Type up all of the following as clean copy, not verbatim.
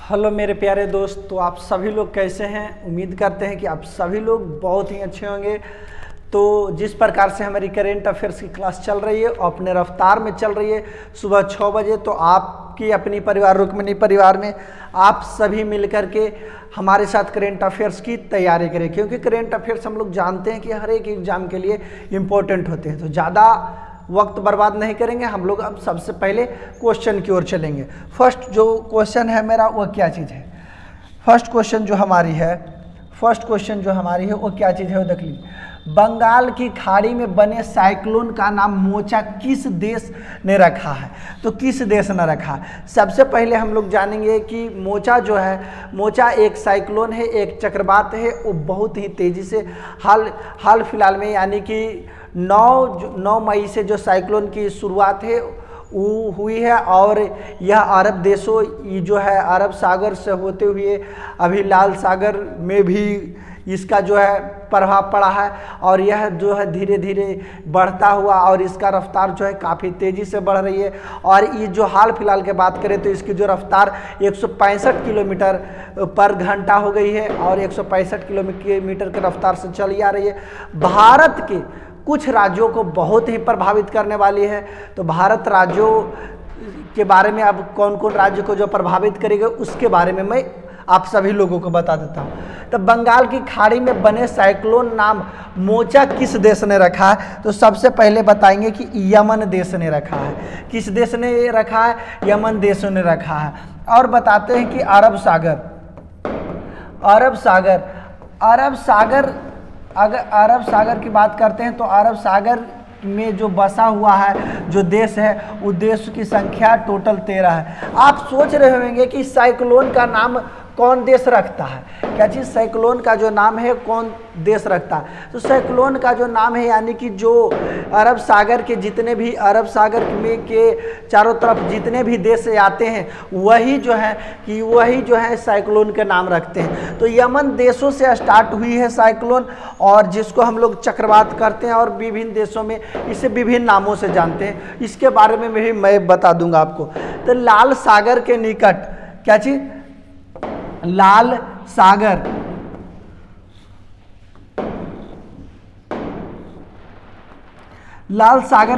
Hello मेरे प्यारे दोस्त। तो आप सभी लोग कैसे हैं? उम्मीद करते हैं कि आप सभी लोग बहुत ही अच्छे होंगे। तो जिस प्रकार से हमारी करेंट अफेयर्स की क्लास चल रही है और अपने रफ्तार में चल रही है सुबह 6 बजे, तो आपकी अपनी परिवार रुक्मिणी परिवार में आप सभी मिलकर के हमारे साथ करेंट अफेयर्स की तैयारी करें, क्योंकि करेंट अफेयर्स हम लोग जानते हैं कि हर एक एग्जाम के लिए इम्पोर्टेंट होते हैं। तो ज़्यादा वक्त बर्बाद नहीं करेंगे, हम लोग अब सबसे पहले क्वेश्चन की ओर चलेंगे। फर्स्ट जो क्वेश्चन है मेरा वो क्या चीज़ है? फर्स्ट क्वेश्चन जो हमारी है वो क्या चीज़ है वो देख लीजिए। बंगाल की खाड़ी में बने साइक्लोन का नाम मोचा किस देश ने रखा है? तो किस देश ने रखा है? सबसे पहले हम लोग जानेंगे कि मोचा एक साइक्लोन है, एक चक्रवात है। वो बहुत ही तेज़ी से हाल फिलहाल में यानी कि 9 मई से जो साइक्लोन की शुरुआत है वो हुई है, और यह अरब देशों जो है अरब सागर से होते हुए अभी लाल सागर में भी इसका जो है प्रभाव पड़ा है, और यह जो है धीरे धीरे बढ़ता हुआ और इसका रफ्तार जो है काफ़ी तेज़ी से बढ़ रही है। और ये जो हाल फिलहाल के बात करें तो इसकी जो रफ्तार 165 किलोमीटर पर घंटा हो गई है, और 165 किलोमीटर की रफ्तार से चली आ रही है। भारत के कुछ राज्यों को बहुत ही प्रभावित करने वाली है। तो भारत राज्यों के बारे में अब कौन कौन राज्य को जो प्रभावित करेगा उसके बारे में मैं आप सभी लोगों को बता देता हूँ। तो बंगाल की खाड़ी में बने साइक्लोन नाम मोचा किस देश ने रखा है? तो सबसे पहले बताएंगे कि यमन देश ने रखा है। किस देश ने रखा है? यमन देश ने रखा है। और बताते हैं कि अगर अरब सागर की बात करते हैं तो अरब सागर में जो बसा हुआ है जो देश है वो देश की संख्या टोटल 13 है। आप सोच रहे होंगे कि साइक्लोन का नाम कौन देश रखता है? क्या चीज़? साइक्लोन का जो नाम है कौन देश रखता है? तो साइक्लोन का जो नाम है यानी कि जो अरब सागर के जितने भी अरब सागर में के चारों तरफ जितने भी देश आते हैं वही जो है साइक्लोन के नाम रखते हैं। तो यमन देशों से स्टार्ट हुई है साइक्लोन, और जिसको हम लोग चक्रवात करते हैं, और विभिन्न देशों में इसे विभिन्न नामों से जानते हैं। इसके बारे में भी मैं बता दूंगा आपको। तो लाल सागर के निकट क्या चीज़? लाल सागर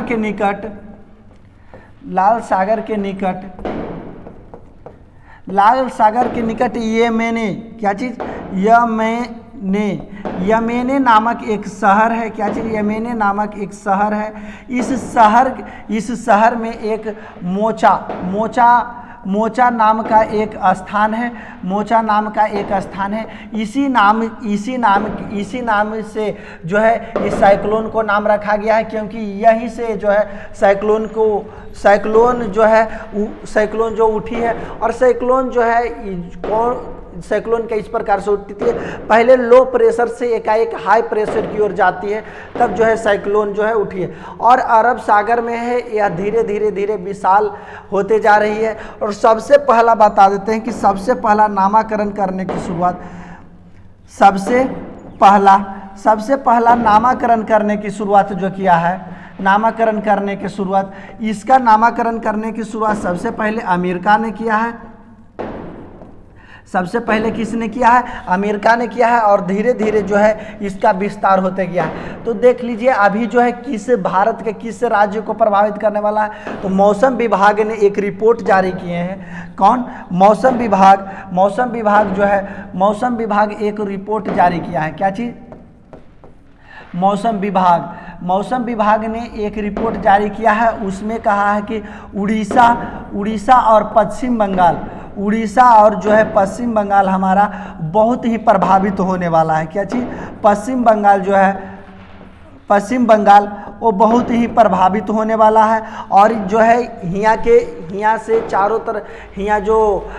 के निकट यमेने नामक एक शहर है। क्या चीज़? यमेने नामक एक शहर है। इस शहर में एक मोचा नाम का एक स्थान है। इसी नाम से जो है इस साइक्लोन को नाम रखा गया है, क्योंकि यहीं से जो है साइक्लोन जो उठी है। और साइक्लोन का इस प्रकार से उठती है, पहले लो प्रेशर से एकाएक हाई प्रेशर की ओर जाती है, तब जो है साइक्लोन जो है उठी है, और अरब सागर में है। यह धीरे धीरे विशाल होते जा रही है। और सबसे पहला बता देते हैं कि सबसे पहला नामकरण करने की शुरुआत जो किया है, इसका नामकरण करने की शुरुआत सबसे पहले अमेरिका ने किया है। सबसे पहले किसने किया है? अमेरिका ने किया है, और धीरे धीरे जो है इसका विस्तार होते गया है। तो देख लीजिए अभी जो है भारत के किस राज्य को प्रभावित करने वाला है? तो मौसम विभाग ने एक रिपोर्ट जारी किए हैं। कौन? मौसम विभाग एक रिपोर्ट जारी किया है। क्या चीज़? मौसम विभाग ने एक रिपोर्ट जारी किया है। उसमें कहा है कि उड़ीसा और जो है पश्चिम बंगाल हमारा बहुत ही प्रभावित होने वाला है। क्या चीज़? पश्चिम बंगाल वो बहुत ही प्रभावित होने वाला है। और जो है हियाँ से चारों तरफ जो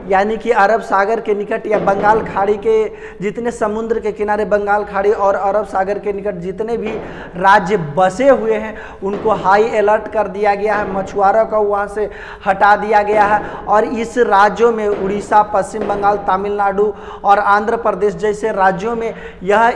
यानी कि अरब सागर के निकट या बंगाल खाड़ी के जितने समुद्र के किनारे बंगाल खाड़ी और अरब सागर के निकट जितने भी राज्य बसे हुए हैं उनको हाई अलर्ट कर दिया गया है। मछुआरों को वहाँ से हटा दिया गया है। और इस राज्यों में उड़ीसा, पश्चिम बंगाल, तमिलनाडु और आंध्र प्रदेश जैसे राज्यों में यह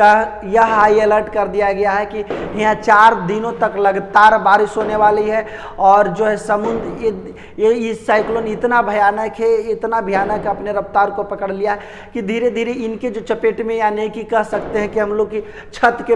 का यह हाई अलर्ट कर दिया गया है कि यहाँ 4 दिनों तक लगातार बारिश होने वाली है। और जो है समुद्र ये साइक्लोन इतना भयानक है, इतना भयानक अपने रफ्तार को पकड़ लिया है कि धीरे धीरे इनके जो चपेट में, यानी कि कह सकते हैं कि हम लोग की छत के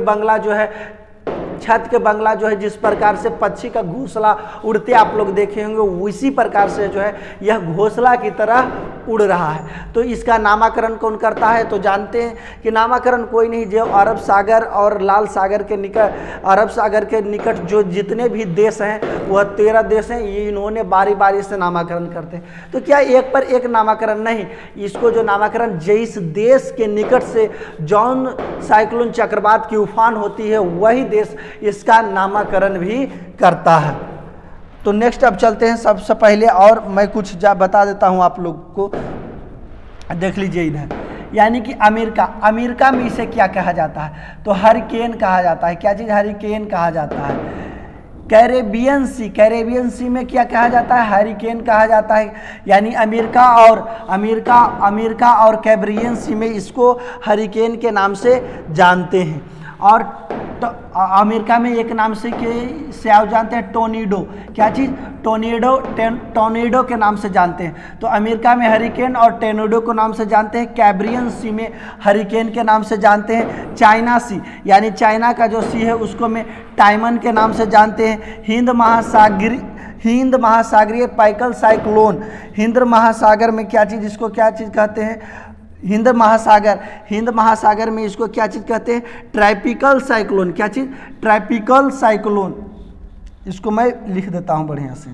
बंगला जो है जिस प्रकार से पक्षी का घोंसला उड़ते आप लोग देखे होंगे, उसी प्रकार से जो है यह घोंसला की तरह उड़ रहा है। तो इसका नामकरण कौन करता है? तो जानते हैं कि नामकरण कोई नहीं, जो अरब सागर और लाल सागर के निकट, अरब सागर के निकट जो जितने भी देश हैं वह 13 देश हैं, ये इन्होंने बारी बारी से नामकरण करते हैं। तो क्या एक पर एक नामकरण नहीं, इसको जो नामकरण जिस देश के निकट से जौन साइक्लोन चक्रवात की उफान होती है वही देश इसका नामकरण भी करता है। तो नेक्स्ट अब चलते हैं सबसे पहले, और मैं कुछ बता देता हूं आप लोग को, देख लीजिए इधर, यानी कि अमेरिका में इसे क्या कहा जाता है? तो हरिकेन कहा जाता है। क्या चीज़? हरिकेन कहा जाता है। कैरेबियन सी में क्या कहा जाता है? हरिकेन कहा जाता है। यानी अमेरिका और कैरेबियन सी में इसको हरिकेन के नाम से जानते हैं। और तो अमेरिका में एक नाम से आप जानते हैं टोर्नेडो। क्या चीज़? टोर्नेडो के नाम से जानते हैं। तो अमेरिका में हरिकेन और टोर्नेडो को नाम से जानते हैं। कैरिबियन सी में हरिकेन के नाम से जानते हैं। चाइना सी, यानी चाइना का जो सी है उसको में टाइमन के नाम से जानते हैं। हिंद महासागरीय पाइकल साइक्लोन, हिंद महासागर में क्या चीज़, इसको क्या चीज़ कहते हैं? हिंद महासागर में इसको क्या चीज़ कहते हैं? Tropical cyclone. क्या चीज़? Tropical cyclone. इसको मैं लिख देता हूं बढ़िया से,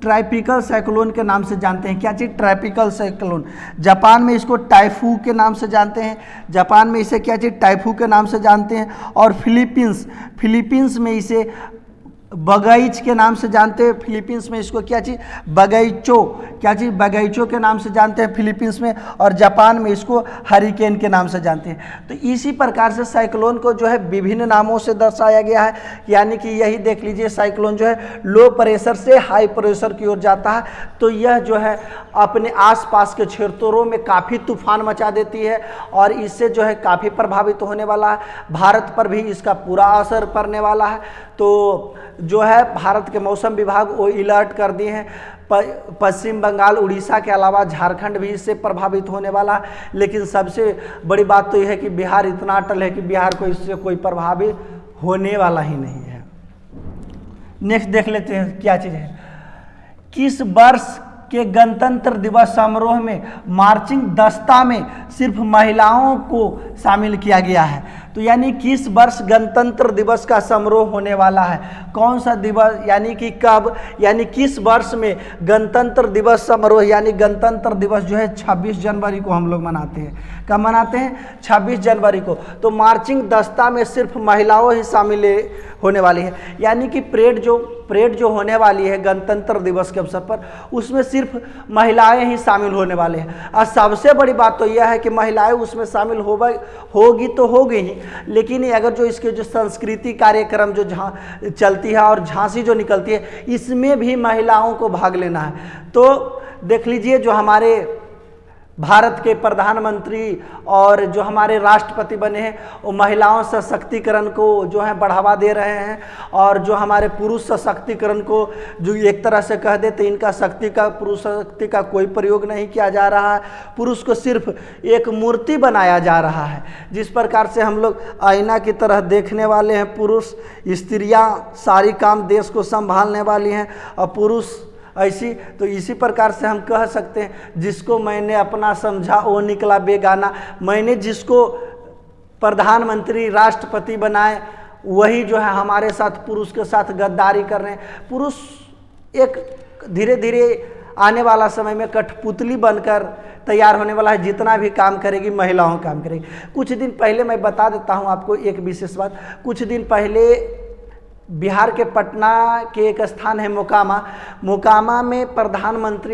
ट्रॉपिकल साइक्लोन के नाम से जानते हैं। क्या चीज़? Tropical cyclone. जापान में इसको टाइफू के नाम से जानते हैं। जापान में इसे क्या चीज़? टाइफू के नाम से जानते हैं। और फिलीपींस में इसे बगैच के नाम से जानते हैं। फिलीपींस में इसको क्या चीज़? बगैचो। क्या चीज़? बगैचो के नाम से जानते हैं फिलीपींस में। और जापान में इसको हरिकेन के नाम से जानते हैं। तो इसी प्रकार से साइक्लोन को जो है विभिन्न नामों से दर्शाया गया है। यानी कि यही देख लीजिए, साइक्लोन जो है लो प्रेशर से हाई प्रेशर की ओर जाता है, तो यह जो है अपने आसपास के क्षेत्रों में काफ़ी तूफान मचा देती है और इससे जो है काफ़ी प्रभावित होने वाला है। भारत पर भी इसका पूरा असर पड़ने वाला है। तो जो है भारत के मौसम विभाग वो अलर्ट कर दिए हैं। पश्चिम बंगाल, उड़ीसा के अलावा झारखंड भी इससे प्रभावित होने वाला है। लेकिन सबसे बड़ी बात तो यह है कि बिहार इतना अटल है कि बिहार को इससे कोई प्रभावित होने वाला ही नहीं है। नेक्स्ट देख लेते हैं क्या चीज़ है। किस वर्ष के गणतंत्र दिवस समारोह में मार्चिंग दस्ता में सिर्फ महिलाओं को शामिल किया गया है? तो यानी किस वर्ष गणतंत्र दिवस का समारोह होने वाला है? कौन सा दिवस, यानी कि कब, यानी किस वर्ष में गणतंत्र दिवस समारोह, यानी गणतंत्र दिवस जो है 26 जनवरी को हम लोग मनाते हैं। कब मनाते हैं? 26 जनवरी को। तो मार्चिंग दस्ता में सिर्फ महिलाओं ही शामिल होने वाली है। यानी कि परेड जो होने वाली है गणतंत्र दिवस के अवसर पर, उसमें सिर्फ महिलाएं ही शामिल होने वाले हैं। और सबसे बड़ी बात तो यह है कि महिलाएं उसमें शामिल होगी तो होगी ही, लेकिन अगर जो इसके जो संस्कृति कार्यक्रम जो जहाँ चलती है और झांसी जो निकलती है, इसमें भी महिलाओं को भाग लेना है। तो देख लीजिए, जो हमारे भारत के प्रधानमंत्री और जो हमारे राष्ट्रपति बने हैं वो महिलाओं सशक्तिकरण को जो है बढ़ावा दे रहे हैं। और जो हमारे पुरुष सशक्तिकरण को जो एक तरह से कह देते, इनका पुरुष शक्ति का कोई प्रयोग नहीं किया जा रहा है। पुरुष को सिर्फ एक मूर्ति बनाया जा रहा है। जिस प्रकार से हम लोग आईना की तरह देखने वाले हैं, पुरुष, स्त्रियां सारी काम देश को संभालने वाली हैं और पुरुष ऐसी, तो इसी प्रकार से हम कह सकते हैं जिसको मैंने अपना समझा वो निकला बेगाना। मैंने जिसको प्रधानमंत्री राष्ट्रपति बनाए वही जो है हमारे साथ पुरुष के साथ गद्दारी कर रहे हैं। पुरुष एक धीरे धीरे आने वाला समय में कठपुतली बनकर तैयार होने वाला है। जितना भी काम करेगी महिलाओं काम करेगी। कुछ दिन पहले मैं बता देता हूँ आपको एक विशेष बात। कुछ दिन पहले बिहार के पटना के एक स्थान है मोकामा में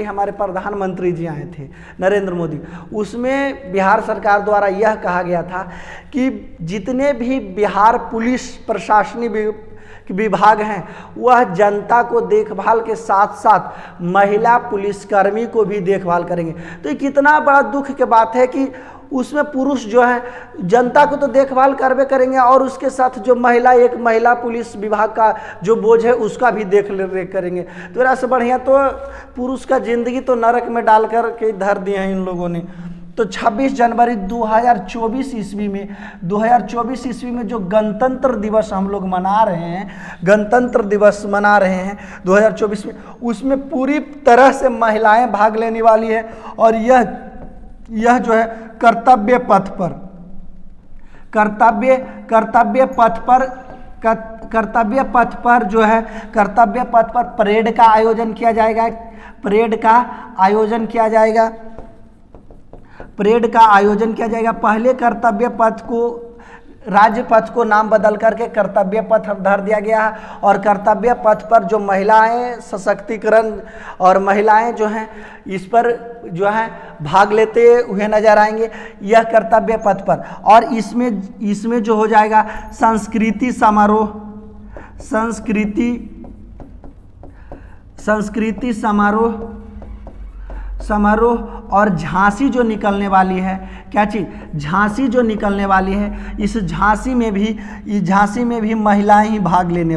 हमारे प्रधानमंत्री जी आए थे, नरेंद्र मोदी। उसमें बिहार सरकार द्वारा यह कहा गया था कि जितने भी बिहार पुलिस प्रशासनिक विभाग हैं वह जनता को देखभाल के साथ साथ महिला पुलिसकर्मी को भी देखभाल करेंगे। तो ये कितना बड़ा दुख की बात है कि उसमें पुरुष जो है जनता को तो देखभाल करवे करेंगे और उसके साथ जो महिला, एक महिला पुलिस विभाग का जो बोझ है उसका भी देख रेख करेंगे। तो ऐसे बढ़िया तो पुरुष का जिंदगी तो नरक में डाल कर के धर दिए हैं इन लोगों ने। तो 26 जनवरी 2024 ईस्वी में जो गणतंत्र दिवस हम लोग मना रहे हैं, गणतंत्र दिवस मना रहे हैं 2024 में, उसमें पूरी तरह से महिलाएं भाग लेने वाली है। और यह जो है कर्तव्य पथ पर परेड का आयोजन किया जाएगा। पहले कर्तव्य पथ को, राज्य पथ को नाम बदल करके कर्तव्य पथ धर दिया गया है। और कर्तव्य पथ पर जो महिलाएं सशक्तिकरण और महिलाएं जो हैं इस पर जो है भाग लेते हुए नजर आएंगे यह कर्तव्य पथ पर। और इसमें जो हो जाएगा संस्कृति समारोह और झांसी जो निकलने वाली है, क्या चीज़, झांसी जो निकलने वाली है, इस झांसी में भी महिलाएं ही भाग लेने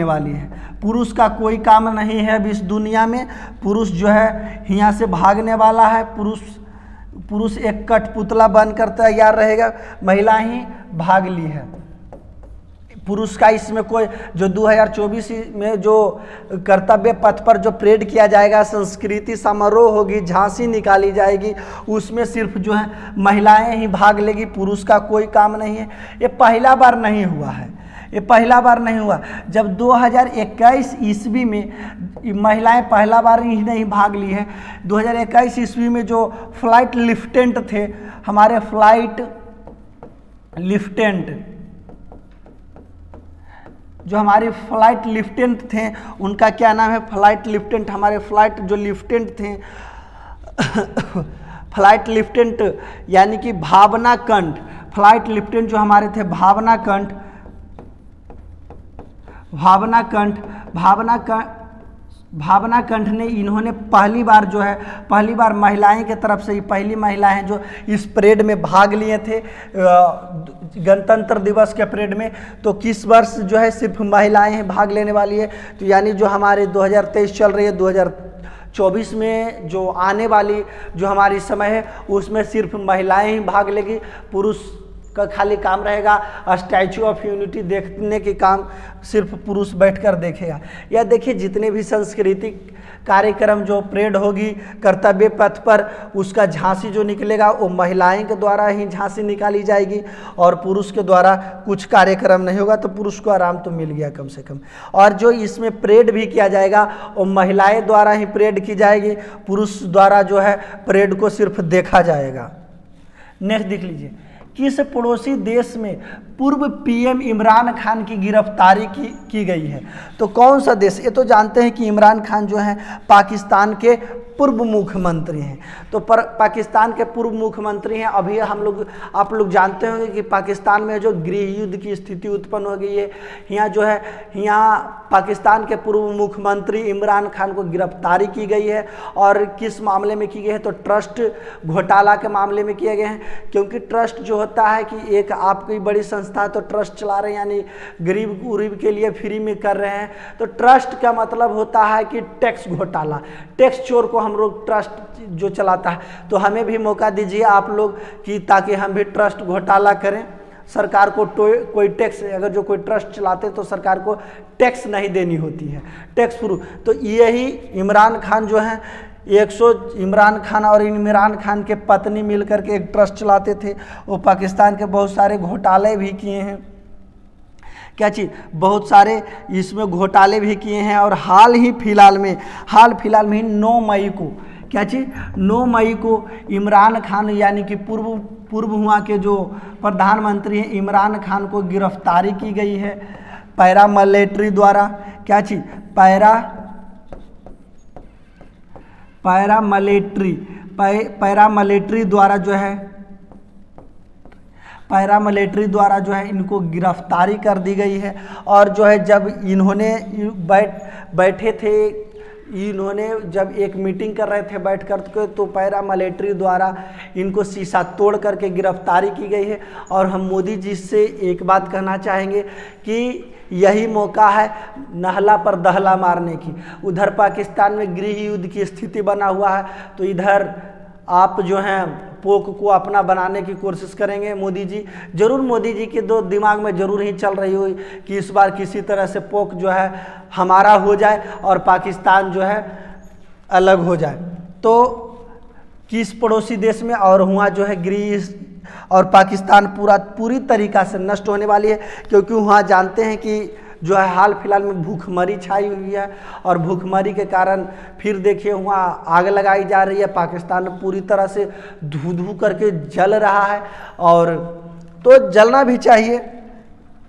वाली हैं। पुरुष का कोई काम नहीं है अब इस दुनिया में। पुरुष जो है यहाँ से भागने वाला है। पुरुष एक कठपुतला बनकर तैयार रहेगा, महिला ही भाग ली है। पुरुष का इसमें कोई जो 2024 में जो कर्तव्य पथ पर जो परेड किया जाएगा, संस्कृति समारोह होगी, झांसी निकाली जाएगी, उसमें सिर्फ जो है महिलाएं ही भाग लेगी, पुरुष का कोई काम नहीं है। ये पहला बार नहीं हुआ। जब 2021 ईस्वी में महिलाएं पहला बार ही नहीं भाग ली है। 2021 ईस्वी में जो फ्लाइट लेफ्टिनेंट थे, हमारे फ्लाइट लेफ्टिनेंट थे, उनका क्या नाम है, फ्लाइट लेफ्टिनेंट, हमारे फ्लाइट जो लेफ्टिनेंट थे फ्लाइट लेफ्टिनेंट यानी कि भावना कंठ, फ्लाइट लेफ्टिनेंट जो हमारे थे भावना कंठ ने, इन्होंने पहली बार महिलाएं की तरफ से ही पहली महिला हैं जो इस परेड में भाग लिए थे गणतंत्र दिवस के परेड में। तो किस वर्ष जो है सिर्फ महिलाएं हैं भाग लेने वाली है। तो यानी जो हमारे 2023 चल रही है, 2024 में जो आने वाली जो हमारी समय है उसमें सिर्फ महिलाएं ही भाग लेगी। पुरुष का खाली काम रहेगा स्टैचू ऑफ यूनिटी देखने के काम सिर्फ पुरुष बैठकर देखेगा। या देखिए जितने भी सांस्कृतिक कार्यक्रम जो परेड होगी कर्तव्य पथ पर, उसका झांसी जो निकलेगा वो महिलाएं के द्वारा ही झांसी निकाली जाएगी और पुरुष के द्वारा कुछ कार्यक्रम नहीं होगा। तो पुरुष को आराम तो मिल गया कम से कम। और जो इसमें परेड भी किया जाएगा वो महिलाएं द्वारा ही परेड की जाएगी, पुरुष द्वारा जो है परेड को सिर्फ देखा जाएगा। नेक्स्ट देख लीजिए, किस पड़ोसी देश में पूर्व पीएम इमरान खान की गिरफ्तारी की गई है। तो कौन सा देश, ये तो जानते हैं कि इमरान खान जो है पाकिस्तान के पूर्व मुख्यमंत्री हैं। तो पाकिस्तान के पूर्व मुख्यमंत्री हैं। अभी आप लोग जानते होंगे कि पाकिस्तान में जो गृह युद्ध की स्थिति उत्पन्न हो गई है, यहाँ पाकिस्तान के पूर्व मुख्यमंत्री इमरान खान को गिरफ्तारी की गई है। और किस मामले में की गई है, तो ट्रस्ट घोटाला के मामले में किए गए हैं। क्योंकि ट्रस्ट जो होता है कि एक आपकी बड़ी संस्था है तो ट्रस्ट चला रहे हैं, यानी गरीब के लिए फ्री में कर रहे हैं। तो ट्रस्ट का मतलब होता है कि टैक्स घोटाला, टैक्स चोर को हम लोग ट्रस्ट जो चलाता है। तो हमें भी मौका दीजिए आप लोग कि ताकि हम भी ट्रस्ट घोटाला करें। सरकार को कोई टैक्स, अगर जो कोई ट्रस्ट चलाते तो सरकार को टैक्स नहीं देनी होती है, टैक्स प्रूफ। तो यही इमरान खान जो है इमरान खान और इमरान खान के पत्नी मिलकर के एक ट्रस्ट चलाते थे। वो पाकिस्तान के बहुत सारे घोटाले भी किए हैं, क्या चीज़, बहुत सारे इसमें घोटाले भी किए हैं। और हाल फिलहाल में 9 मई को, क्या चीज़, 9 मई को इमरान खान यानी कि पूर्व हुआ के जो प्रधानमंत्री हैं इमरान खान को गिरफ्तारी की गई है पैरामिलिट्री द्वारा। क्या चीज़, पैरामिलिट्री द्वारा जो है पैरामिलिट्री द्वारा जो है इनको गिरफ्तारी कर दी गई है। और जो है जब इन्होंने बैठे थे, इन्होंने जब एक मीटिंग कर रहे थे बैठ कर के, तो पैरामिलिट्री द्वारा इनको शीशा तोड़ करके गिरफ्तारी की गई है। और हम मोदी जी से एक बात कहना चाहेंगे कि यही मौका है नहला पर दहला मारने की। उधर पाकिस्तान में गृह युद्ध की स्थिति बना हुआ है, तो इधर आप जो हैं पोक को अपना बनाने की कोशिश करेंगे मोदी जी। जरूर मोदी जी के दो दिमाग में जरूर ही चल रही हुई कि इस बार किसी तरह से पोक जो है हमारा हो जाए और पाकिस्तान जो है अलग हो जाए। तो किस पड़ोसी देश में और वहाँ जो है ग्रीस और पाकिस्तान पूरी तरीक़ा से नष्ट होने वाली है, क्योंकि वहाँ जानते हैं कि जो है हाल फिलहाल में भूखमरी छाई हुई है और भूखमरी के कारण फिर देखिए वहाँ आग लगाई जा रही है। पाकिस्तान पूरी तरह से धू धू करके जल रहा है, और तो जलना भी चाहिए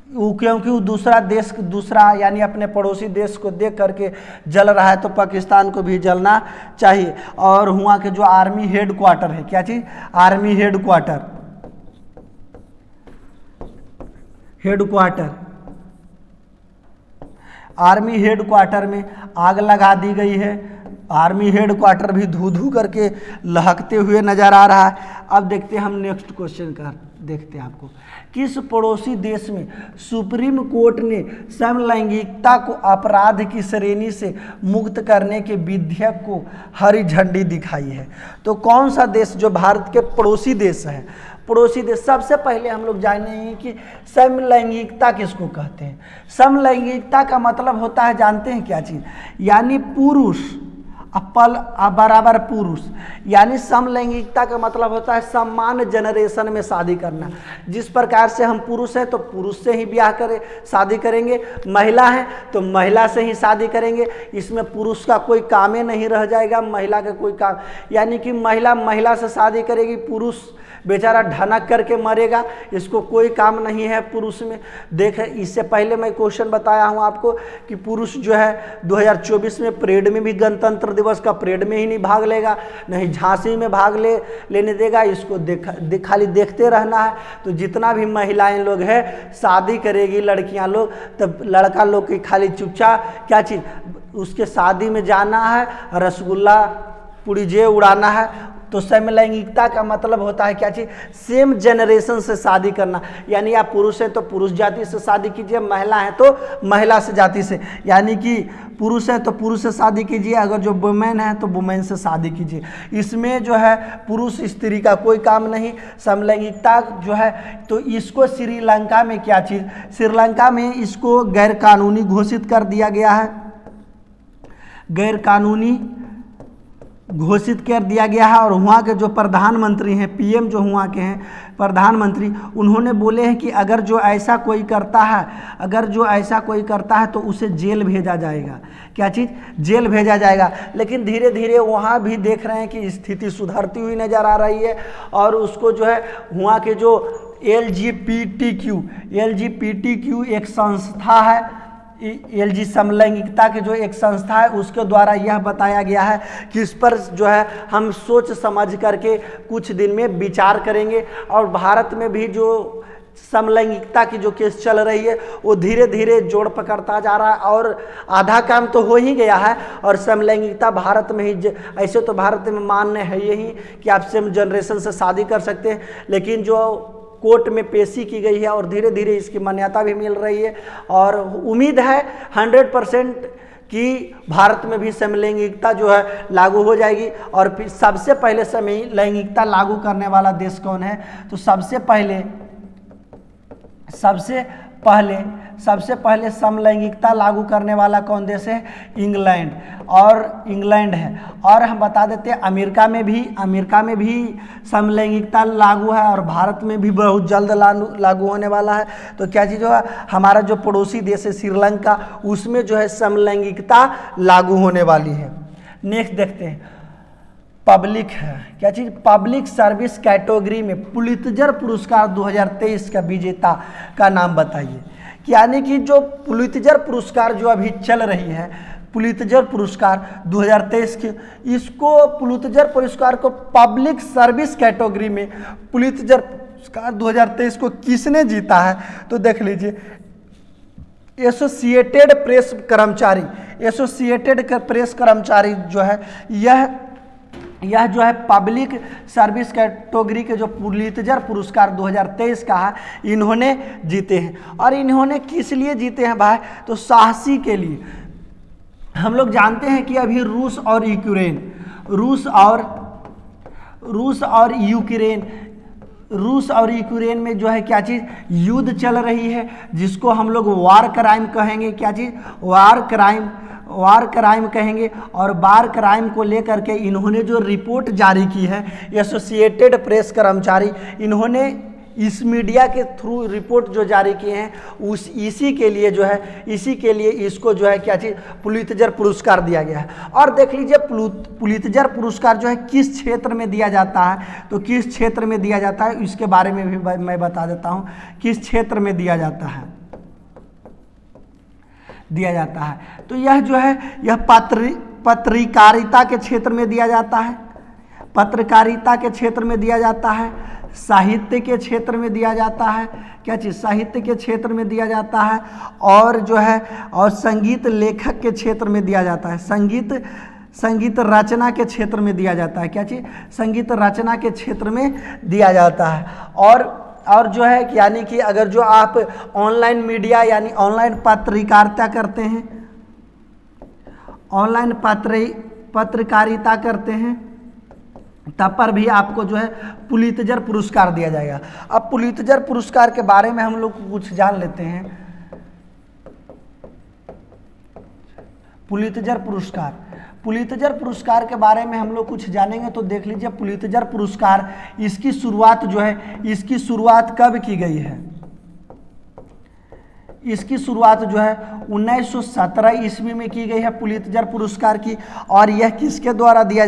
क्योंकि वो दूसरा यानी अपने पड़ोसी देश को देख करके जल रहा है, तो पाकिस्तान को भी जलना चाहिए। और वहाँ के जो आर्मी हेड क्वार्टर है, क्या चीज़, आर्मी हेड क्वार्टर में आग लगा दी गई है। आर्मी हेड क्वार्टर भी धू धू करके लहकते हुए नजर आ रहा है। अब देखते हैं हम नेक्स्ट क्वेश्चन का, देखते हैं आपको, किस पड़ोसी देश में सुप्रीम कोर्ट ने समलैंगिकता को अपराध की श्रेणी से मुक्त करने के विधेयक को हरी झंडी दिखाई है? तो कौन सा देश जो भारत के पड़ोसी देश है? पड़ोसी देश, सबसे पहले हम लोग जानेंगे कि समलैंगिकता किसको कहते हैं। समलैंगिकता का मतलब होता है, जानते हैं क्या चीज़, यानी पुरुष बराबर पुरुष, यानी समलैंगिकता का मतलब होता है समान जनरेशन में शादी करना। जिस प्रकार से हम पुरुष हैं तो पुरुष से ही ब्याह करें शादी करेंगे, महिला हैं तो महिला से ही शादी करेंगे। इसमें पुरुष का कोई काम ही नहीं रह जाएगा, महिला का कोई काम, यानी कि महिला से शादी करेगी, पुरुष बेचारा ढनक करके मरेगा, इसको कोई काम नहीं है पुरुष में। देख, इससे पहले मैं क्वेश्चन बताया हूँ आपको कि पुरुष जो है 2024 में परेड में भी, गणतंत्र दिवस का परेड में ही नहीं भाग लेगा, नहीं झांसी में भाग लेने देगा, इसको खाली देखते रहना है। तो जितना भी महिलाएं लोग हैं शादी करेगी लड़कियां लोग, तब लड़का लोग की खाली चुपचाप क्या चीज़, उसके शादी में जाना है, रसगुल्ला पुड़ीजे उड़ाना है। तो समलैंगिकता का मतलब होता है क्या चीज़, सेम जनरेशन से शादी करना। यानी आप पुरुष हैं तो पुरुष जाति से शादी कीजिए, महिला हैं तो महिला से जाति से, यानी कि पुरुष है तो पुरुष से शादी कीजिए, अगर जो वुमेन है तो वुमेन से शादी कीजिए। इसमें जो है पुरुष स्त्री का कोई काम नहीं। समलैंगिकता जो है तो इसको श्रीलंका में क्या चीज़, श्रीलंका में इसको गैर कानूनी घोषित कर दिया गया है, गैर कानूनी घोषित कर दिया गया है। और वहाँ के जो प्रधानमंत्री हैं, पीएम जो वहाँ के हैं प्रधानमंत्री, उन्होंने बोले हैं कि अगर जो ऐसा कोई करता है तो उसे जेल भेजा जाएगा। क्या चीज़, जेल भेजा जाएगा। लेकिन धीरे धीरे वहाँ भी देख रहे हैं कि स्थिति सुधरती हुई नज़र आ रही है, और उसको जो है वहाँ के जो LGBTQ एक संस्था है, LG समलैंगिकता के जो एक संस्था है, उसके द्वारा यह बताया गया है कि इस पर जो है हम सोच समझ करके कुछ दिन में विचार करेंगे। और भारत में भी जो समलैंगिकता की जो केस चल रही है वो धीरे धीरे जोड़ पकड़ता जा रहा है, और आधा काम तो हो ही गया है। और समलैंगिकता भारत में ही, ऐसे तो भारत में मान्य है यही कि आप सेम जनरेशन से शादी कर सकते हैं, लेकिन जो कोर्ट में पेशी की गई है और धीरे धीरे इसकी मान्यता भी मिल रही है। और उम्मीद है 100% कि भारत में भी समलैंगिकता जो है लागू हो जाएगी। और फिर सबसे पहले समलैंगिकता लागू करने वाला देश कौन है? तो सबसे पहले समलैंगिकता लागू करने वाला कौन देश है? इंग्लैंड है। और हम बता देते हैं अमेरिका में भी समलैंगिकता लागू है, और भारत में भी बहुत जल्द लागू होने वाला है। तो क्या चीज़ होगा, हमारा जो पड़ोसी देश है श्रीलंका, उसमें जो है समलैंगिकता लागू होने वाली है। नेक्स्ट देखते हैं, पब्लिक है, क्या चीज़, पब्लिक सर्विस कैटेगरी में पुलित्जर पुरस्कार 2023 का विजेता का नाम बताइए। यानी कि जो पुलित्जर पुरस्कार जो अभी चल रही है, पुलित्जर पुरस्कार 2023 के, इसको पुलित्जर पुरस्कार को पब्लिक सर्विस कैटेगरी में पुलित्जर पुरस्कार 2023 को किसने जीता है, तो देख लीजिए एसोसिएटेड प्रेस कर्मचारी, एसोसिएटेड प्रेस कर्मचारी जो है यह जो है पब्लिक सर्विस कैटेगरी के जो पुलित्जर पुरस्कार 2023 का है, इन्होंने जीते हैं। और इन्होंने किस लिए जीते हैं भाई, तो साहसी के लिए। हम लोग जानते हैं कि अभी रूस और यूक्रेन में जो है क्या चीज़, युद्ध चल रही है, जिसको हम लोग वार क्राइम कहेंगे। क्या चीज़, वार क्राइम कहेंगे। और वार क्राइम को लेकर के इन्होंने जो रिपोर्ट जारी की है, एसोसिएटेड प्रेस कर्मचारी, इन्होंने इस मीडिया के थ्रू रिपोर्ट जो जारी किए हैं इसी के लिए इसको जो है क्या चीज़, पुलित्जर पुरस्कार दिया गया है। और देख लीजिए पुलित्जर पुरस्कार जो है किस क्षेत्र में दिया जाता है, तो किस क्षेत्र में दिया जाता है इसके बारे में भी मैं बता देता हूँ, किस क्षेत्र में दिया जाता है। तो यह जो है यह पत्रकारिता के क्षेत्र में दिया जाता है, पत्रकारिता के क्षेत्र में दिया जाता है, साहित्य के क्षेत्र में दिया जाता है। क्या चीज़, साहित्य के क्षेत्र में दिया जाता है। और जो है और संगीत लेखक के क्षेत्र में दिया जाता है, संगीत रचना के क्षेत्र में दिया जाता है। क्या चीज़, संगीत रचना के क्षेत्र में दिया जाता है। और जो है यानी कि अगर जो आप ऑनलाइन मीडिया यानी ऑनलाइन पत्रकारिता करते हैं, ऑनलाइन पत्रकारिता करते हैं, तब पर भी आपको जो है पुलित्जर पुरस्कार दिया जाएगा। अब पुलित्जर पुरस्कार के बारे में हम लोग कुछ जान लेते हैं। पुलित्जर पुरस्कार के बारे में हम लोग कुछ जानेंगे। तो देख लीजिए पुलित्जर पुरस्कार, इसकी शुरुआत कब की गई है, इसकी शुरुआत जो है 1917 ईस्वी में की गई है पुलित्जर पुरस्कार की। और यह किसके द्वारा दिया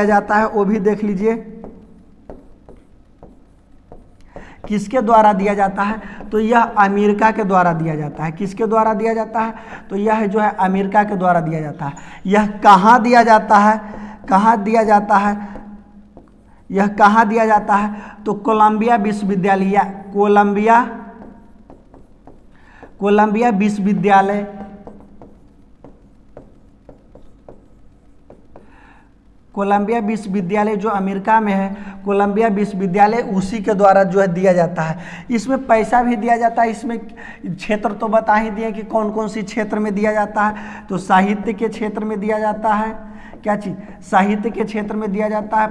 जाता है, वो भी देख लीजिए किसके द्वारा दिया जाता है, तो यह अमेरिका के द्वारा दिया जाता है। किसके द्वारा दिया जाता है, तो यह जो है अमेरिका के द्वारा दिया जाता है। यह कहाँ दिया जाता है, यह कहाँ दिया जाता है, तो कोलंबिया विश्वविद्यालय जो अमेरिका में है, कोलंबिया विश्वविद्यालय, उसी के द्वारा जो है दिया जाता है। इसमें पैसा भी दिया जाता है। इसमें क्षेत्र तो बता ही दिए कि कौन कौन सी क्षेत्र में दिया जाता है, तो साहित्य के क्षेत्र में दिया जाता है। क्या चीज़, साहित्य के क्षेत्र में दिया जाता है,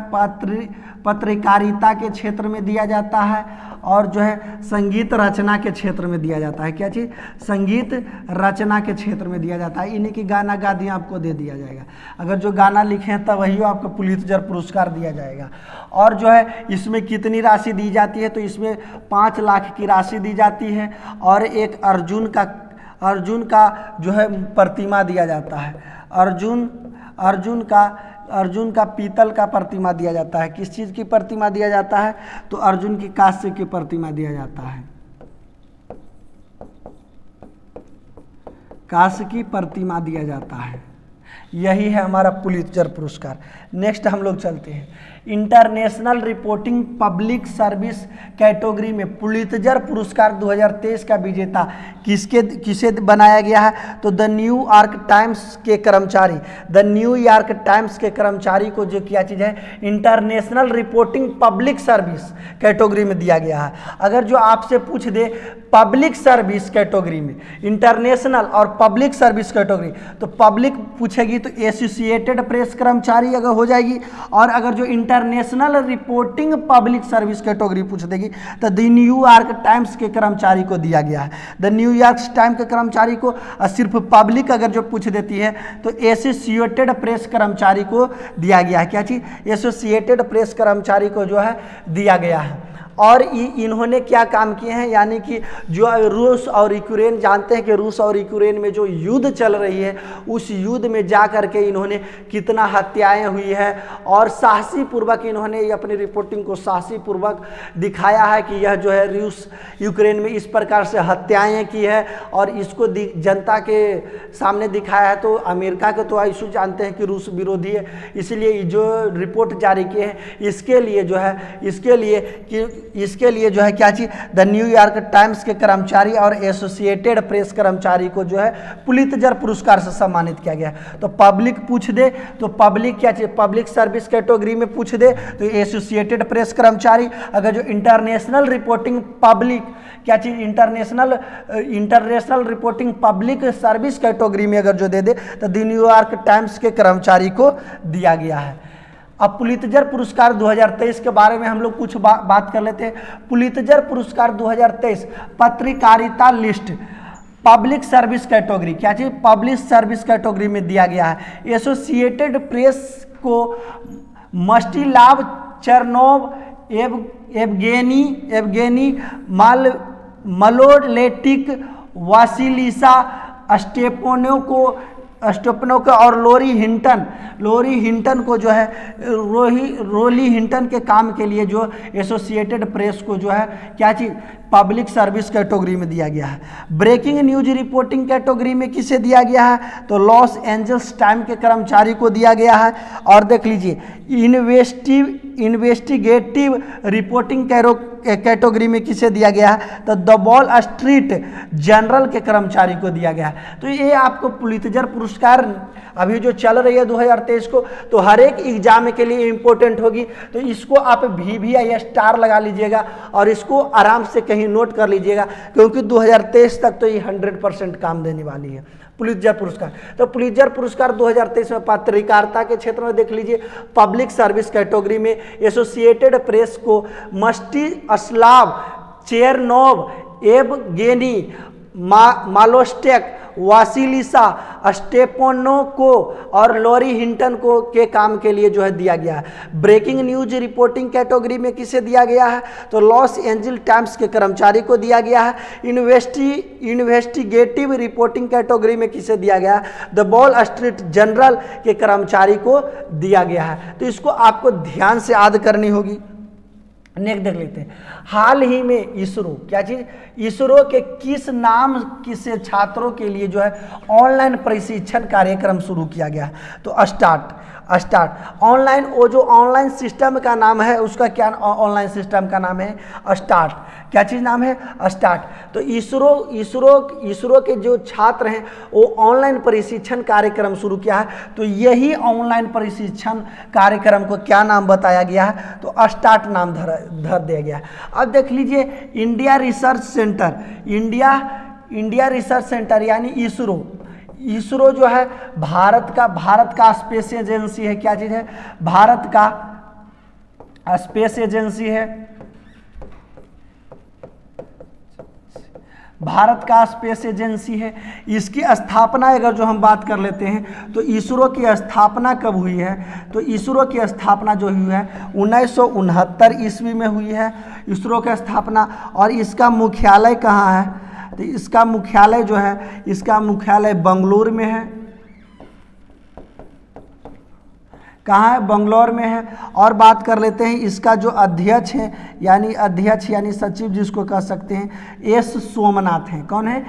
पत्रकारिता के क्षेत्र में दिया जाता है, और जो है संगीत रचना के क्षेत्र में दिया जाता है। क्या चीज़, संगीत रचना के क्षेत्र में दिया जाता है। इन्हीं की गाना गा दिए आपको दे दिया जाएगा। अगर जो गाना लिखे हैं तब वही आपको पुलित्जर पुरस्कार दिया जाएगा। और जो है इसमें कितनी राशि दी जाती है, तो इसमें 5 लाख की राशि दी जाती है। और एक अर्जुन का जो है प्रतिमा दिया जाता है। अर्जुन का पीतल का प्रतिमा दिया जाता है। किस चीज़ की प्रतिमा दिया जाता है, तो अर्जुन की कांस्य की प्रतिमा दिया जाता है। कांस्य की प्रतिमा दिया जाता है। यही है हमारा पुलित्जर पुरस्कार। नेक्स्ट हम लोग चलते हैं international reporting public service category में पुलित्जर पुरस्कार 2023 का विजेता किसे बनाया गया है, तो द न्यूयॉर्क टाइम्स के कर्मचारी को जो क्या चीज़ है, international reporting public service category में दिया गया है। अगर जो आपसे पूछ दे पब्लिक सर्विस कैटेगरी में इंटरनेशनल और पब्लिक सर्विस कैटेगरी, तो पब्लिक पूछेगी तो एसोसिएटेड प्रेस कर्मचारी अगर हो जाएगी। और अगर जो international reporting public service category पूछ देगी तो द न्यूयॉर्क टाइम्स के कर्मचारी को दिया गया है। द न्यूयॉर्क टाइम्स के कर्मचारी को, सिर्फ पब्लिक अगर जो पूछ देती है तो एसोसिएटेड प्रेस कर्मचारी को दिया गया है। क्या चीज़, एसोसिएटेड प्रेस कर्मचारी को जो है दिया गया है। और इन्होंने क्या काम किए हैं, यानी कि जो रूस और यूक्रेन, जानते हैं कि रूस और यूक्रेन में जो युद्ध चल रही है, उस युद्ध में जा करके इन्होंने कितना हत्याएं हुई है, और साहसी पूर्वक इन्होंने अपनी रिपोर्टिंग को साहसी पूर्वक दिखाया है कि यह जो है रूस यूक्रेन में इस प्रकार से हत्याएं की है, और इसको जनता के सामने दिखाया है। तो अमेरिका के तो इशू जानते हैं कि रूस विरोधी है, इसलिए जो रिपोर्ट जारी किए हैं इसके लिए जो है क्या चीज़, द न्यूयॉर्क टाइम्स के कर्मचारी और एसोसिएटेड प्रेस कर्मचारी को जो है पुलित्जर पुरस्कार से सम्मानित किया गया। तो पब्लिक पूछ दे तो पब्लिक क्या चीज़, पब्लिक सर्विस कैटेगरी में पूछ दे तो एसोसिएटेड प्रेस कर्मचारी, अगर जो इंटरनेशनल रिपोर्टिंग पब्लिक क्या चीज़, international reporting public service category में अगर जो दे दे तो द न्यूयॉर्क टाइम्स के कर्मचारी को दिया गया है। अब पुलित्जर पुरस्कार 2023 के बारे में हम लोग कुछ बात कर लेते हैं। पुलित्जर पुरस्कार 2023 पत्रकारिता लिस्ट पब्लिक सर्विस कैटेगरी, क्या चीज़, पब्लिक सर्विस कैटेगरी में दिया गया है। एसोसिएटेड प्रेस को मस्टिलाव चरनोव एवगेनी मलोलेटिक वासिलिसा स्टेपनो और लोरी हिंटन को जो है रोली हिंटन के काम के लिए जो एसोसिएटेड प्रेस को जो है क्या चीज़, पब्लिक सर्विस कैटेगरी में दिया गया है। ब्रेकिंग न्यूज रिपोर्टिंग कैटेगरी में किसे दिया गया है, तो लॉस एंजल्स टाइम के कर्मचारी को दिया गया है। और देख लीजिए इन्वेस्टिगेटिव रिपोर्टिंग कैटेगरी में किसे दिया गया है, तो द वॉल स्ट्रीट जर्नल के कर्मचारी को दिया गया है। तो ये आपको पुलित्जर पुरस्कार अभी जो चल रही है 2023 को, तो हर एक एग्जाम के लिए इम्पोर्टेंट होगी, तो इसको आप VVI स्टार लगा लीजिएगा और इसको आराम से कहीं नोट कर लीजिएगा, क्योंकि 2023 तक तो ये 100% काम देने वाली है पुलित्जर पुरस्कार। तो पुलित्जर पुरस्कार 2023 में पत्रकारिता के क्षेत्र में देख लीजिए, पब्लिक सर्विस कैटेगरी में एसोसिएटेड प्रेस को मस्टिस्लाव चेरनोव एवगेनी मालोस्टेक वासिलिसा स्टेपनो को और लोरी हिंटन को के काम के लिए जो है दिया गया है। ब्रेकिंग न्यूज रिपोर्टिंग कैटेगरी में किसे दिया गया है, तो लॉस एंजल टाइम्स के कर्मचारी को दिया गया है। इन्वेस्टिगेटिव रिपोर्टिंग कैटेगरी में किसे दिया गया है, द वॉल स्ट्रीट जर्नल के कर्मचारी को दिया गया है। तो इसको आपको ध्यान से याद करनी होगी। नेक्स्ट देख लेते हैं, हाल ही में इसरो, क्या चीज, इसरो के किस नाम किसे छात्रों के लिए जो है ऑनलाइन प्रशिक्षण कार्यक्रम शुरू किया गया है, तो स्टार्ट ऑनलाइन, वो जो ऑनलाइन सिस्टम का नाम है उसका क्या, ऑनलाइन सिस्टम का नाम है स्टार्ट, क्या चीज़ नाम है, स्टार्ट। तो इसरो के जो छात्र हैं वो ऑनलाइन प्रशिक्षण कार्यक्रम शुरू किया है, तो यही ऑनलाइन प्रशिक्षण कार्यक्रम को क्या नाम बताया गया है, तो स्टार्ट नाम धर दिया गया है। अब देख लीजिए, इंडिया रिसर्च सेंटर यानी इसरो जो है भारत का स्पेस एजेंसी है, क्या चीज़ है, भारत का स्पेस एजेंसी है, भारत का स्पेस एजेंसी है। इसकी स्थापना अगर जो हम बात कर लेते हैं तो इसरो की स्थापना कब हुई है, तो इसरो की स्थापना जो हुई है 1969 ईस्वी में हुई है इसरो की स्थापना। और इसका मुख्यालय कहाँ है, तो इसका मुख्यालय जो है, इसका मुख्यालय बंगलुरु में है। कहाँ है, बंगलौर में है। और बात कर लेते हैं इसका जो अध्यक्ष है यानी सचिव जिसको कह सकते हैं, एस सोमनाथ हैं। कौन है,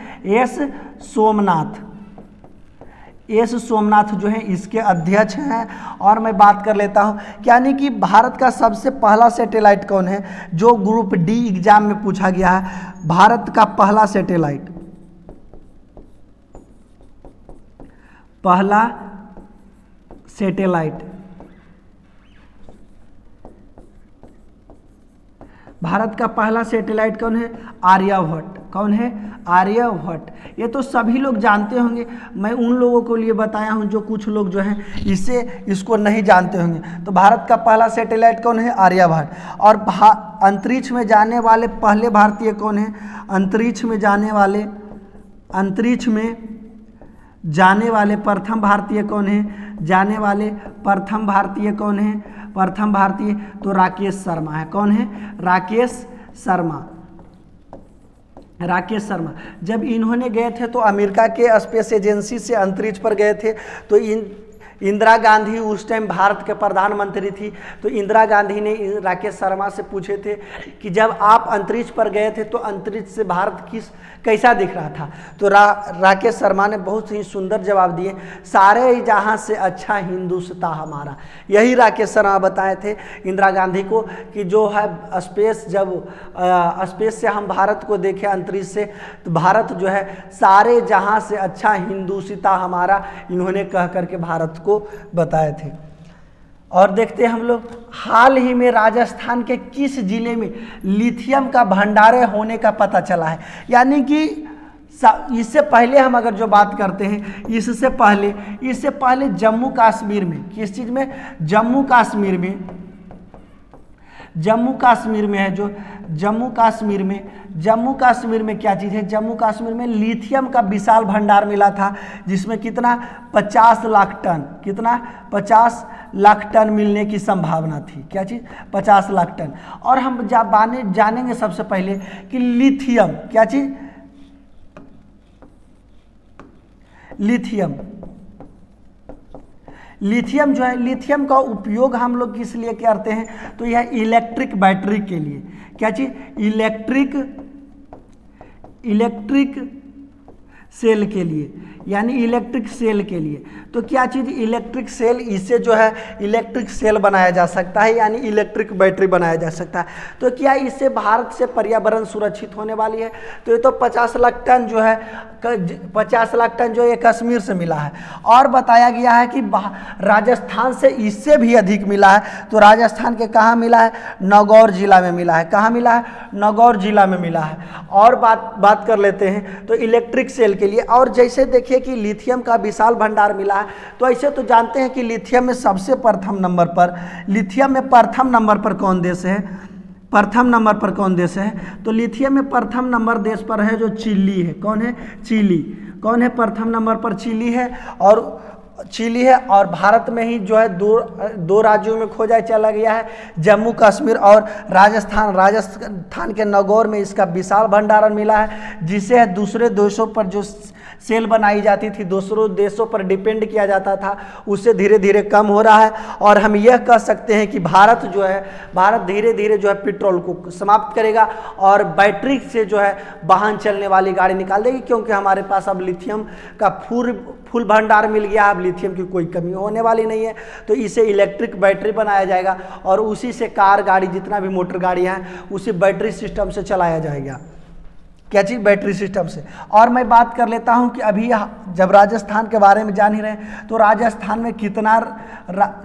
एस सोमनाथ जो है इसके अध्यक्ष हैं। और मैं बात कर लेता हूं, यानी कि भारत का सबसे पहला सैटेलाइट कौन है, जो ग्रुप डी एग्जाम में पूछा गया है, भारत का पहला सैटेलाइट, भारत का पहला सैटेलाइट कौन है, आर्यभट्ट। कौन है, आर्यभट्ट। ये तो सभी लोग जानते होंगे, मैं उन लोगों को लिए बताया हूं जो कुछ लोग जो हैं इसको नहीं जानते होंगे। तो भारत का पहला सैटेलाइट कौन है, आर्यभट्ट। और अंतरिक्ष में जाने वाले पहले भारतीय कौन है, अंतरिक्ष में जाने वाले प्रथम भारतीय कौन है, प्रथम भारतीय तो राकेश शर्मा है। कौन है, राकेश शर्मा, राकेश शर्मा, जब इन्होंने गए थे तो अमेरिका के स्पेस एजेंसी से अंतरिक्ष पर गए थे। तो इंदिरा गांधी उस टाइम भारत के प्रधानमंत्री थी। तो इंदिरा गांधी ने राकेश शर्मा से पूछे थे कि जब आप अंतरिक्ष पर गए थे तो अंतरिक्ष से भारत कैसा दिख रहा था। तो राकेश शर्मा ने बहुत ही सुंदर जवाब दिए, सारे जहां से अच्छा हिंदुस्तान हमारा। यही राकेश शर्मा बताए थे इंदिरा गांधी को कि जो है स्पेस, जब स्पेस से हम भारत को देखें अंतरिक्ष से, तो भारत जो है सारे जहां से अच्छा हिंदुस्तान हमारा, इन्होंने कह करके भारत को बताए थे। और देखते हैं हम लोग, हाल ही में राजस्थान के किस जिले में लिथियम का भंडारण होने का पता चला है। यानी कि इससे पहले हम अगर जो बात करते हैं, इससे पहले जम्मू कश्मीर में, किस चीज़ में, जम्मू कश्मीर में है, जो जम्मू कश्मीर में क्या चीज़ है, जम्मू कश्मीर में लिथियम का विशाल भंडार मिला था, जिसमें कितना 50 लाख टन, कितना 50 लाख टन मिलने की संभावना थी। क्या चीज़, 50 लाख टन। और हम जानेंगे सबसे पहले कि लिथियम क्या चीज़, लिथियम जो है, लिथियम का उपयोग हम लोग किस लिए करते हैं, तो यह इलेक्ट्रिक बैटरी के लिए, क्या चीज़, इलेक्ट्रिक सेल के लिए, यानी इलेक्ट्रिक सेल के लिए। तो क्या चीज़, इलेक्ट्रिक सेल, इससे जो है इलेक्ट्रिक सेल बनाया जा सकता है, यानी इलेक्ट्रिक बैटरी बनाया जा सकता है। तो क्या इससे भारत से पर्यावरण सुरक्षित होने वाली है। तो ये तो 50 लाख टन जो है, 50 लाख टन जो ये कश्मीर से मिला है। और बताया गया है कि राजस्थान से इससे भी अधिक मिला है। तो राजस्थान के कहाँ मिला है, नागौर जिला में मिला है। कहाँ मिला है, नागौर जिला में मिला है। और बात कर लेते हैं तो इलेक्ट्रिक सेल के लिए। और जैसे देखिए कि लिथियम का विशाल भंडार मिला है, तो ऐसे तो जानते हैं कि लिथियम में सबसे प्रथम नंबर पर, लिथियम में प्रथम नंबर पर कौन देश है, प्रथम नंबर पर कौन देश है, तो लिथियम में प्रथम नंबर देश पर है जो चिली है। कौन है, चिली। कौन है, प्रथम नंबर पर चिली है। और भारत में ही जो है दो राज्यों में खोजा चला गया है, जम्मू कश्मीर और राजस्थान के नागौर में इसका विशाल भंडारण मिला है, जिसे दूसरे देशों पर जो सेल बनाई जाती थी, दूसरों देशों पर डिपेंड किया जाता था, उससे धीरे धीरे कम हो रहा है। और हम यह कह सकते हैं कि भारत धीरे धीरे जो है पेट्रोल को समाप्त करेगा और बैटरी से जो है वाहन चलने वाली गाड़ी निकाल देगी, क्योंकि हमारे पास अब लिथियम का फुल भंडार मिल गया। अब लिथियम की कोई कमी होने वाली नहीं है। तो इसे इलेक्ट्रिक बैटरी बनाया जाएगा और उसी से कार, गाड़ी, जितना भी मोटर गाड़ियाँ हैं, उसी बैटरी सिस्टम से चलाया जाएगा। क्या चीज़, बैटरी सिस्टम से। और मैं बात कर लेता हूं कि अभी जब राजस्थान के बारे में जान ही रहे, तो राजस्थान में कितना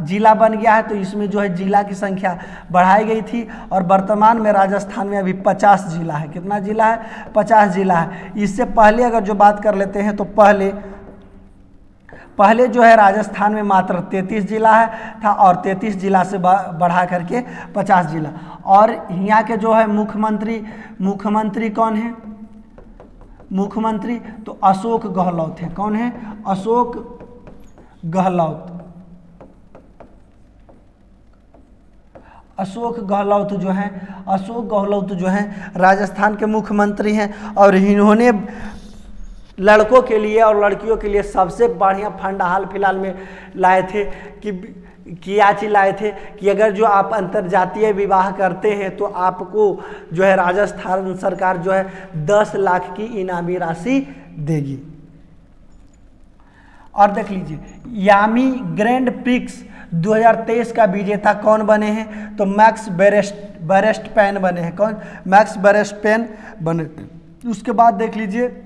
जिला बन गया है, तो इसमें जो है जिला की संख्या बढ़ाई गई थी और वर्तमान में राजस्थान में अभी 50 जिला है। कितना जिला है, 50 जिला है। इससे पहले अगर जो बात कर लेते हैं तो पहले जो है राजस्थान में मात्र 33 जिला था और 33 जिला से बढ़ा करके 50 जिला। और यहाँ के जो है मुख्यमंत्री कौन है, मुख्यमंत्री तो अशोक गहलोत है। कौन है, अशोक गहलोत। अशोक गहलोत जो है राजस्थान के मुख्यमंत्री हैं। और इन्होंने लड़कों के लिए और लड़कियों के लिए सबसे बढ़िया फंड हाल फिलहाल में लाए थे कि लाए थे कि अगर जो आप अंतर्जातीय विवाह करते हैं तो आपको जो है राजस्थान सरकार जो है 10 लाख की इनामी राशि देगी। और देख लीजिए, यामी ग्रैंड प्रिक्स 2023 का विजेता कौन बने हैं, तो मैक्स वेरस्टैपेन बने हैं। कौन, मैक्स वेरस्टैपेन बने। उसके बाद देख लीजिए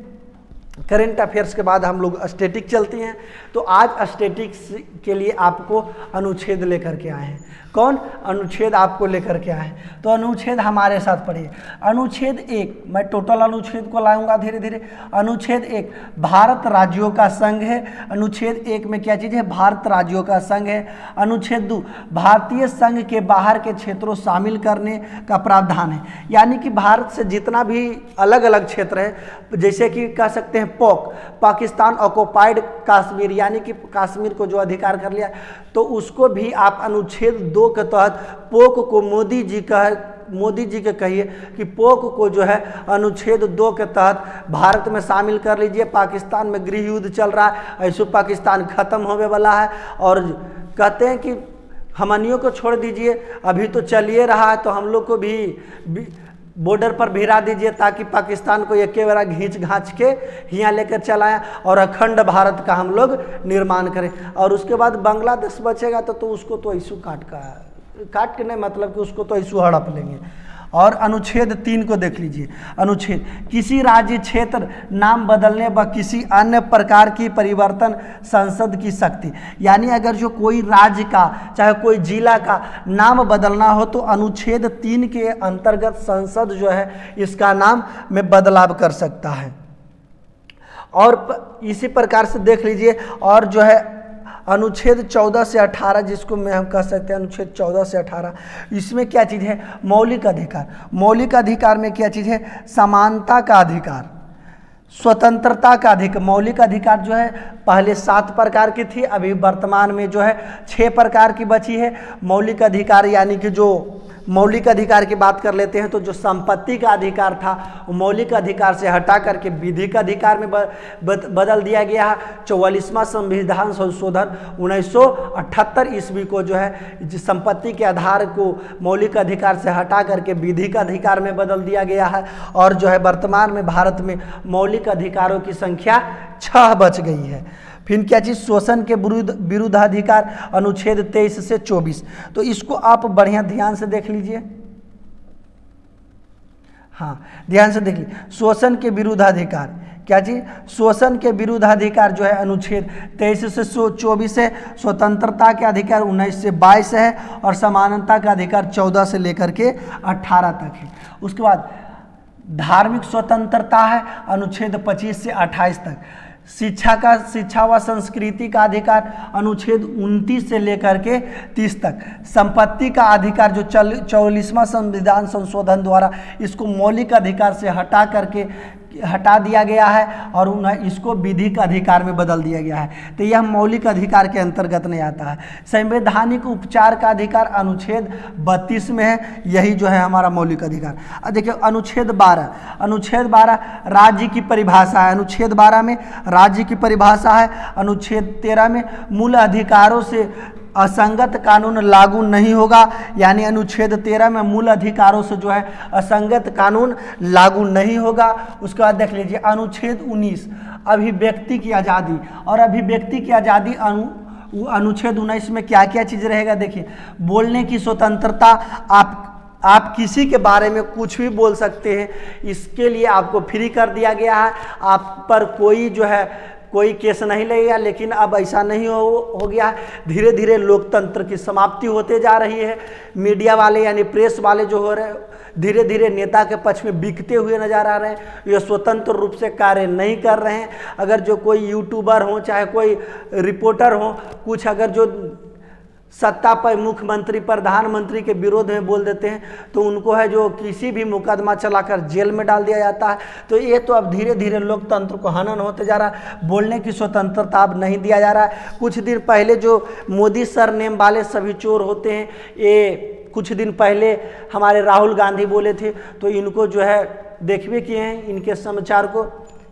करंट अफेयर्स के बाद हम लोग स्टैटिक चलते हैं। तो आज स्टैटिक्स के लिए आपको अनुच्छेद लेकर के आए हैं। कौन, अनुच्छेद आपको लेकर के आए हैं। तो अनुच्छेद हमारे साथ पढ़िए। अनुच्छेद 1, मैं टोटल अनुच्छेद को लाऊंगा धीरे धीरे। अनुच्छेद 1 भारत राज्यों का संघ है। अनुच्छेद 1 में क्या चीज़ है, भारत राज्यों का संघ है। अनुच्छेद 2 भारतीय संघ के बाहर के क्षेत्रों शामिल करने का प्रावधान है। यानी कि भारत से जितना भी अलग अलग क्षेत्र है, जैसे कि कह सकते हैं पाकिस्तान ऑक्युपाइड कश्मीर, यानी कि कश्मीर को जो अधिकार कर लिया, तो उसको भी आप अनुच्छेद 2 के तहत पोक को मोदी जी के कहिए कि पोक को जो है अनुच्छेद 2 के तहत भारत में शामिल कर लीजिए। पाकिस्तान में गृह युद्ध चल रहा है, ऐसे पाकिस्तान खत्म होने वाला है। और कहते हैं कि हमनियों को छोड़ दीजिए, अभी तो चलिए रहा है, तो हम लोग को भी बॉर्डर पर भिड़ा दीजिए ताकि पाकिस्तान को एक बार घींच घाँच के यहाँ लेकर चलाएं और अखंड भारत का हम लोग निर्माण करें। और उसके बाद बांग्लादेश बचेगा तो उसको तो इशू काट के नहीं, मतलब कि उसको तो इशू हड़प लेंगे। और अनुच्छेद 3 को देख लीजिए। अनुच्छेद, किसी राज्य क्षेत्र नाम बदलने व किसी अन्य प्रकार की परिवर्तन संसद की शक्ति, यानी अगर जो कोई राज्य का चाहे कोई जिला का नाम बदलना हो तो अनुच्छेद 3 के अंतर्गत संसद जो है इसका नाम में बदलाव कर सकता है। और इसी प्रकार से देख लीजिए। और जो है अनुच्छेद 14 से 18, जिसको में हम कह सकते हैं अनुच्छेद 14 से 18, इसमें क्या चीज़ है? मौलिक अधिकार। मौलिक अधिकार में क्या चीज़ है? समानता का अधिकार, स्वतंत्रता का अधिकार। मौलिक अधिकार जो है पहले 7 प्रकार की थी, अभी वर्तमान में जो है 6 प्रकार की बची है मौलिक अधिकार। यानी कि जो मौलिक अधिकार की बात कर लेते हैं तो जो संपत्ति का अधिकार था वो मौलिक अधिकार से हटा करके विधिक अधिकार में बदल दिया गया है। 44वां संविधान संशोधन 1978 ईस्वी को जो है संपत्ति के आधार को मौलिक अधिकार से हटा करके विधिक अधिकार में बदल दिया गया है। और जो है वर्तमान में भारत में मौलिक अधिकारों की संख्या 6 बच गई है। फिर क्या चीज़? शोषण के विरुद्धाधिकार, अनुच्छेद 23 से 24। तो इसको आप बढ़िया ध्यान से देख लीजिए। हाँ, ध्यान से देख लीजिए। शोषण के विरुद्धाधिकार क्या चीज? शोषण के विरुद्धाधिकार जो है अनुच्छेद 23 से 24 है। स्वतंत्रता के अधिकार 19 से 22 है और समानता का अधिकार 14 से लेकर के 18 तक है। उसके बाद धार्मिक स्वतंत्रता है अनुच्छेद 25 से 28 तक। शिक्षा व संस्कृति का अधिकार अनुच्छेद 29 से लेकर के 30 तक। संपत्ति का अधिकार जो 44वां संविधान संशोधन द्वारा इसको मौलिक अधिकार से हटा दिया गया है और इसको विधिक अधिकार में बदल दिया गया है, तो यह मौलिक अधिकार के अंतर्गत नहीं आता है। संवैधानिक उपचार का अधिकार अनुच्छेद 32 में है, यही जो है हमारा मौलिक अधिकार। अब देखिए अनुच्छेद 12 राज्य की परिभाषा है। अनुच्छेद 12 में राज्य की परिभाषा है। अनुच्छेद 13 में मूल अधिकारों से असंगत कानून लागू नहीं होगा, यानी अनुच्छेद 13 में मूल अधिकारों से जो है असंगत कानून लागू नहीं होगा। उसके बाद देख लीजिए अनुच्छेद 19 अभिव्यक्ति की आज़ादी। और अभिव्यक्ति की आज़ादी अनुच्छेद 19 में क्या क्या चीज़ रहेगा? देखिए, बोलने की स्वतंत्रता, आप किसी के बारे में कुछ भी बोल सकते हैं, इसके लिए आपको फ्री कर दिया गया है। आप पर कोई केस नहीं लगेगा। लेकिन अब ऐसा नहीं हो गया। धीरे धीरे लोकतंत्र की समाप्ति होते जा रही है। मीडिया वाले यानी प्रेस वाले जो हो रहे धीरे धीरे नेता के पक्ष में बिकते हुए नजर आ रहे हैं। ये स्वतंत्र रूप से कार्य नहीं कर रहे हैं। अगर जो कोई यूट्यूबर हो चाहे कोई रिपोर्टर हो, कुछ अगर जो सत्ता पर मुख्यमंत्री प्रधानमंत्री के विरोध में बोल देते हैं तो उनको है जो किसी भी मुकदमा चलाकर जेल में डाल दिया जाता है। तो ये तो अब धीरे धीरे लोकतंत्र को हनन होते जा रहा है। बोलने की स्वतंत्रता अब नहीं दिया जा रहा है। कुछ दिन पहले जो मोदी सरनेम वाले सभी चोर होते हैं, ये कुछ दिन पहले हमारे राहुल गांधी बोले थे, तो इनको जो है देखबे किए हैं, इनके समाचार को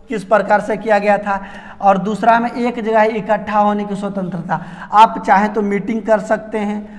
किस प्रकार से किया गया था। और दूसरा में एक जगह इकट्ठा होने की स्वतंत्रता, आप चाहें तो मीटिंग कर सकते हैं,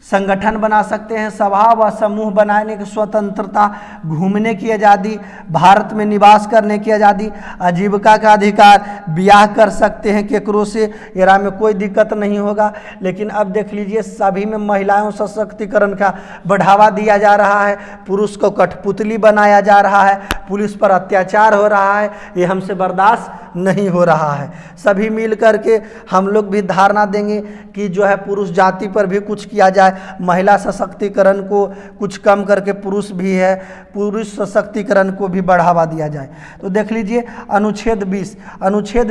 संगठन बना सकते हैं, सभा व समूह बनाने की स्वतंत्रता, घूमने की आज़ादी, भारत में निवास करने की आज़ादी, आजीविका का अधिकार, ब्याह कर सकते हैं केकरो से, एरा में कोई दिक्कत नहीं होगा। लेकिन अब देख लीजिए सभी में महिलाओं सशक्तिकरण का बढ़ावा दिया जा रहा है, पुरुष को कठपुतली बनाया जा रहा है, पुलिस पर अत्याचार हो रहा है। ये हमसे बर्दाश्त नहीं हो रहा है। सभी मिल करके हम लोग भी धारणा देंगे कि जो है पुरुष जाति पर भी कुछ किया जाए, महिला सशक्तिकरण को कुछ कम करके पुरुष भी है, पुरुष सशक्तिकरण को भी बढ़ावा दिया जाए। तो देख लीजिए अनुच्छेद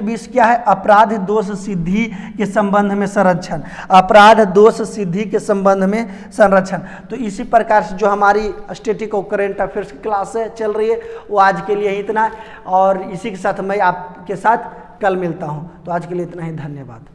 20 क्या है? अपराध दोष सिद्धि के संबंध में संरक्षण, अपराध दोष सिद्धि के संबंध में संरक्षण। तो इसी प्रकार से जो हमारी स्टैटिक और करेंट अफेयर्स की क्लास चल रही है वो आज के लिए इतना, और इसी के साथ मैं आपके साथ कल मिलता हूँ। तो आज के लिए इतना ही, धन्यवाद।